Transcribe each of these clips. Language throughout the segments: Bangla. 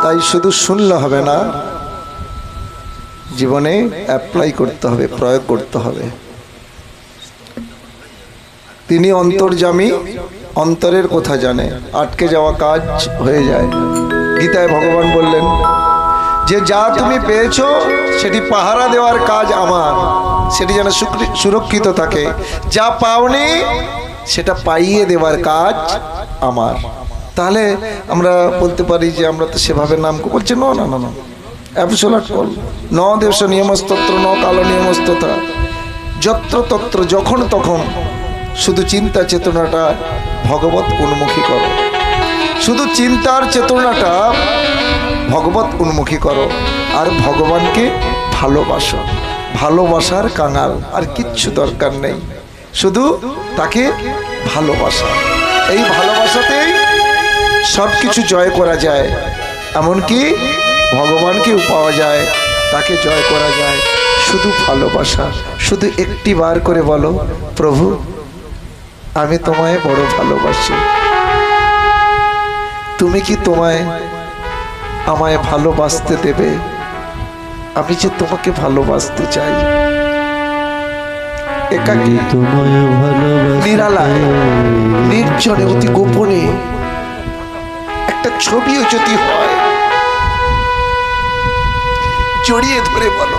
তাই শুধু শুনলে হবে না, জীবনে অ্যাপ্লাই করতে হবে, প্রয়োগ করতে হবে। তিনি অন্তর্যামী, অন্তরের কথা জানে, আটকে যাওয়া কাজ হয়ে যায়। গীতায় ভগবান বললেন যে যা তুমি পেয়েছো সেটি পাহারা দেওয়ার কাজ আমার, সেটি যেন সুরক্ষিত থাকে। যা পাওনি সেটা পাইয়ে দেওয়ার কাজ আমার। তাহলে আমরা বলতে পারি যে আমরা তো সেভাবে নাম বলছি, না না না না, অ্যাবসোলিউট বল, ন দেশ নিয়মস্তত্র ন কাল নিয়মস্ততা, যত্র তত্র যখন তখন শুধু চিন্তা চেতনাটা ভগবত উন্মুখী করো, শুধু চিন্তার চেতনাটা ভগবত উন্মুখী করো, আর ভগবানকে ভালোবাসো। ভালোবাসার কাঙাল, আর কিচ্ছু দরকার নেই, শুধু তাকে ভালোবাসা। এই ভালোবাসাতেই সব কিছু জয় করা যায়, এমনকি ভগবানকেও পাওয়া যায়, তাকে জয় করা যায় শুধু ভালোবাসা। শুধু একটি বার করে বলো, প্রভু আমি তোমায় বড় ভালোবাসি, তুমি কি তোমায় আমায় ভালোবাসতে দেবে? আমি যে তোমাকে ভালোবাসতে চাই। একাকী, নিরালায়, নির্জনে, অতি গোপনে একটা ছবিও যদি হয়, জড়িয়ে ধরে বলো,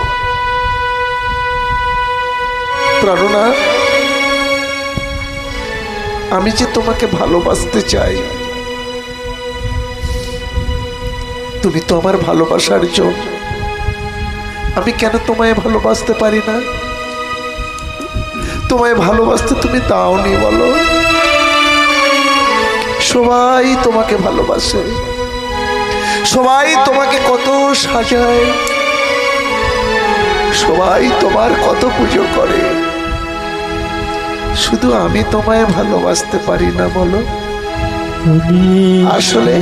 প্রাণনা আমি যে তোমাকে ভালোবাসতে চাই, তুমি তো আমার ভালোবাসার জন্য, আমি কেন তোমায় ভালোবাসতে পারি না? তোমায় ভালোবাসতে তুমি দাওনি বলো। সবাই তোমাকে ভালোবাসে, সবাই তোমাকে কত সাজায়, সবাই তোমার কত পুজো করে, শুধু আমি তোমায় ভালোবাসতে পারি না বলো। আসলে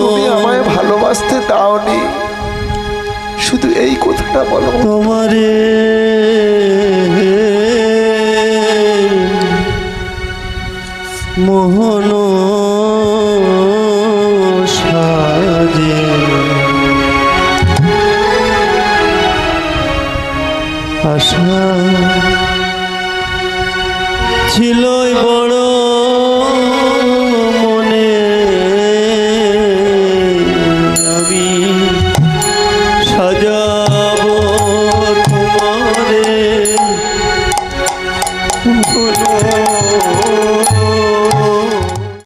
তুমি আমায় ভালোবাসতে দাওনি, শুধু এই কথাটা বলো। তোমারে মোহন